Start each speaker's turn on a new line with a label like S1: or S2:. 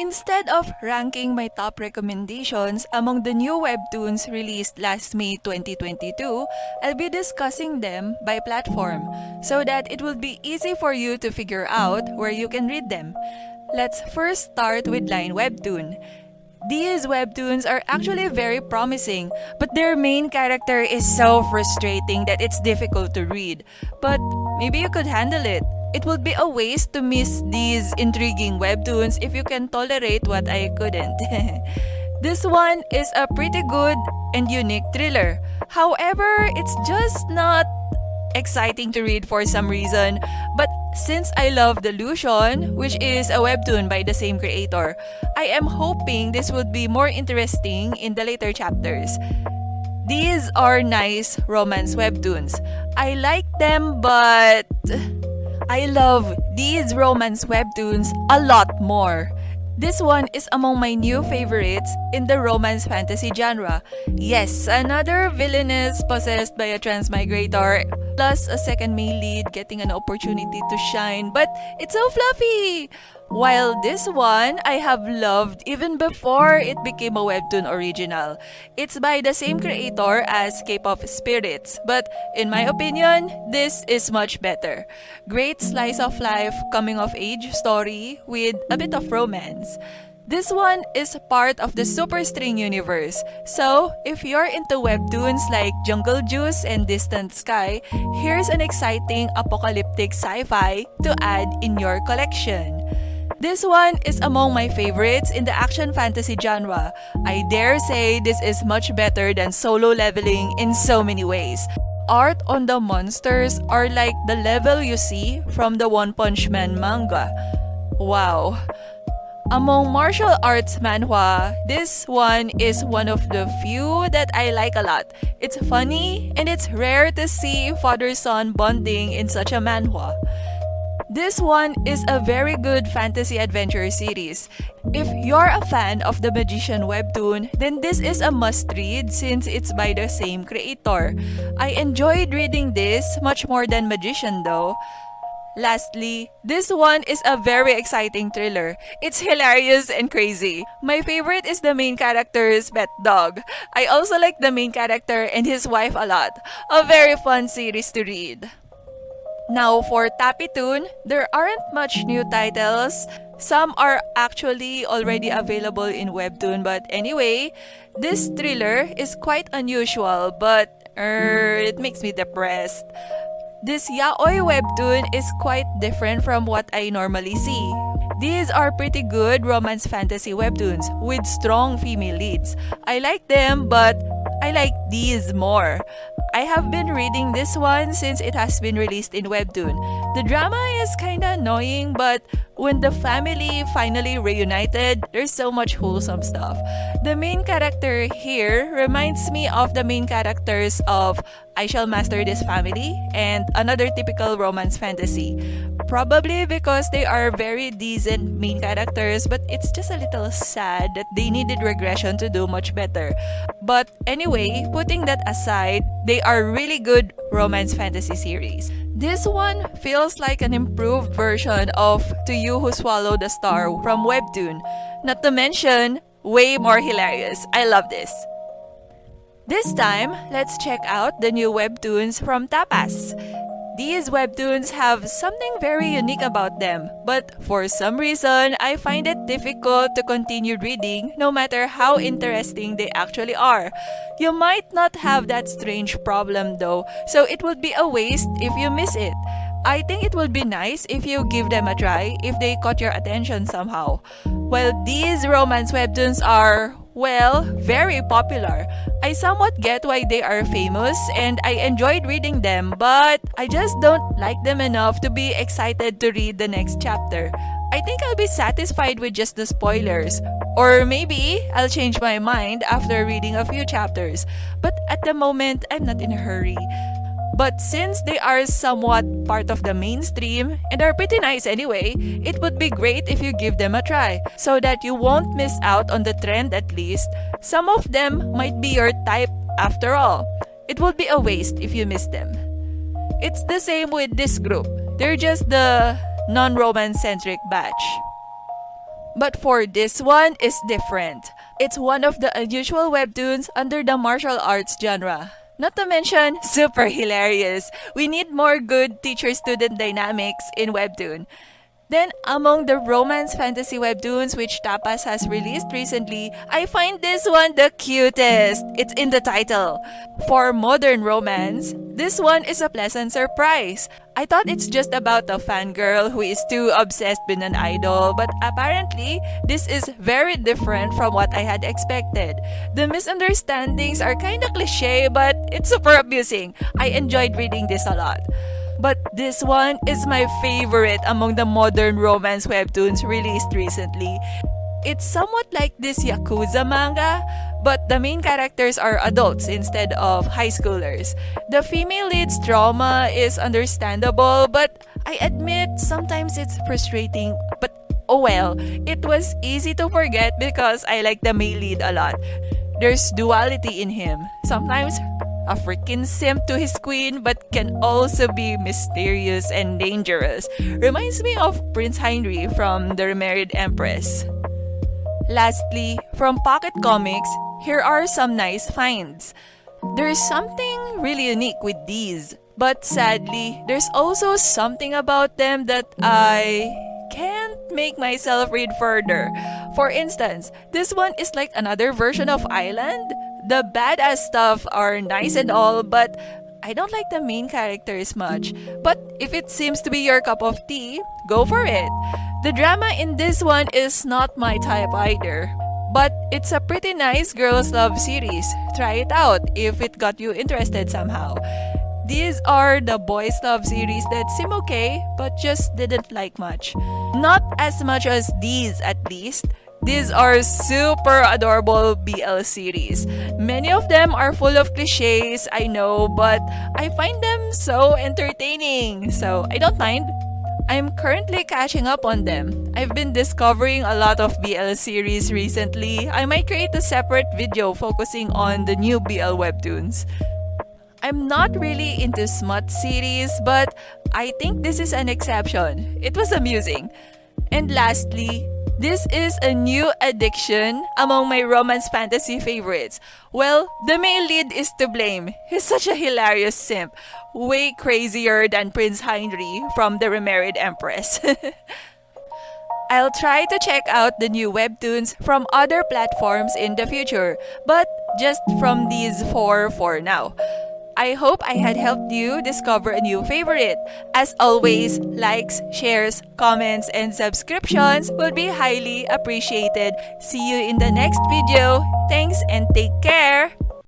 S1: Instead of ranking my top recommendations among the new webtoons released last May 2022, I'll be discussing them by platform so that it will be easy for you to figure out where you can read them. Let's first start with Line Webtoon. These webtoons are actually very promising, but their main character is so frustrating that it's difficult to read. But maybe you could handle it. It would be a waste to miss these intriguing webtoons if you can tolerate what I couldn't. This one is a pretty good and unique thriller. However, it's just not exciting to read for some reason. But since I love Delusion, which is a webtoon by the same creator, I am hoping this would be more interesting in the later chapters. These are nice romance webtoons. I like them, but I love these romance webtoons a lot more. This one is among my new favorites in the romance fantasy genre. Yes, another villainess possessed by a transmigrator, plus a second male lead getting an opportunity to shine, but it's so fluffy! While this one I have loved even before it became a webtoon original. It's by the same creator as Cape of Spirits, but in my opinion, this is much better. Great slice of life coming of age story with a bit of romance. This one is part of the Super String universe, so if you're into webtoons like Jungle Juice and Distant Sky, here's an exciting apocalyptic sci-fi to add in your collection. This one is among my favorites in the action fantasy genre. I dare say this is much better than Solo Leveling in so many ways. Art on the monsters are like the level you see from the One Punch Man manga. Wow. Among martial arts manhwa, this one is one of the few that I like a lot. It's funny and it's rare to see father-son bonding in such a manhwa. This one is a very good fantasy adventure series. If you're a fan of the Magician webtoon, then this is a must-read since it's by the same creator. I enjoyed reading this much more than Magician though. Lastly, this one is a very exciting thriller. It's hilarious and crazy. My favorite is the main character's pet dog. I also like the main character and his wife a lot. A very fun series to read. Now for TappyToon, there aren't much new titles. Some are actually already available in Webtoon, but anyway, this thriller is quite unusual, but it makes me depressed. This yaoi webtoon is quite different from what I normally see. These are pretty good romance fantasy webtoons with strong female leads. I like them, but I like these more. I have been reading this one since it has been released in Webtoon. The drama is kinda annoying, but when the family finally reunited, there's so much wholesome stuff. The main character here reminds me of the main characters of I Shall Master This Family and another typical romance fantasy. Probably because they are very decent main characters, but it's just a little sad that they needed regression to do much better. But anyway, putting that aside, they are really good romance fantasy series. This one feels like an improved version of To You Who Swallowed the Star from Webtoon. Not to mention, way more hilarious. I love this. This time, let's check out the new webtoons from Tapas. These webtoons have something very unique about them, but for some reason, I find it difficult to continue reading no matter how interesting they actually are. You might not have that strange problem though, so it would be a waste if you miss it. I think it would be nice if you give them a try if they caught your attention somehow. Well, these romance webtoons are, well, very popular. I somewhat get why they are famous and I enjoyed reading them, but I just don't like them enough to be excited to read the next chapter. I think I'll be satisfied with just the spoilers. Or maybe I'll change my mind after reading a few chapters. But at the moment, I'm not in a hurry. But since they are somewhat part of the mainstream and are pretty nice anyway, it would be great if you give them a try so that you won't miss out on the trend at least. Some of them might be your type after all. It would be a waste if you miss them. It's the same with this group. They're just the non-romance-centric batch. But for this one is different. It's one of the unusual webtoons under the martial arts genre. Not to mention, super hilarious. We need more good teacher-student dynamics in Webtoon. Then, among the romance fantasy webtoons which Tapas has released recently, I find this one the cutest. It's in the title. For modern romance, this one is a pleasant surprise. I thought it's just about a fangirl who is too obsessed with an idol, but apparently, this is very different from what I had expected. The misunderstandings are kinda cliche, but it's super amusing. I enjoyed reading this a lot. But this one is my favorite among the modern romance webtoons released recently. It's somewhat like this Yakuza manga, but the main characters are adults instead of high schoolers. The female lead's trauma is understandable, but I admit sometimes it's frustrating. But oh well, it was easy to forget because I like the male lead a lot. There's duality in him. Sometimes a freaking simp to his queen, but can also be mysterious and dangerous. Reminds me of Prince Heinrich from The Remarried Empress. Lastly, from Pocket Comics, here are some nice finds. There's something really unique with these, but sadly, there's also something about them that I can't make myself read further. For instance, this one is like another version of Island. The badass stuff are nice and all, but I don't like the main characters much. But if it seems to be your cup of tea, go for it. The drama in this one is not my type either. But it's a pretty nice girls' love series. Try it out if it got you interested somehow. These are the boys' love series that seem okay, but just didn't like much. Not as much as these at least. These are super adorable BL series. Many of them are full of cliches, I know, but I find them so entertaining, so I don't mind. I'm currently catching up on them. I've been discovering a lot of BL series recently. I might create a separate video focusing on the new BL webtoons. I'm not really into smut series, but I think this is an exception. It was amusing. And lastly, this is a new addiction among my romance fantasy favorites. Well, the male lead is to blame. He's such a hilarious simp. Way crazier than Prince Heinrich from The Remarried Empress. I'll try to check out the new webtoons from other platforms in the future, but just from these four for now. I hope I had helped you discover a new favorite. As always, likes, shares, comments, and subscriptions will be highly appreciated. See you in the next video. Thanks and take care!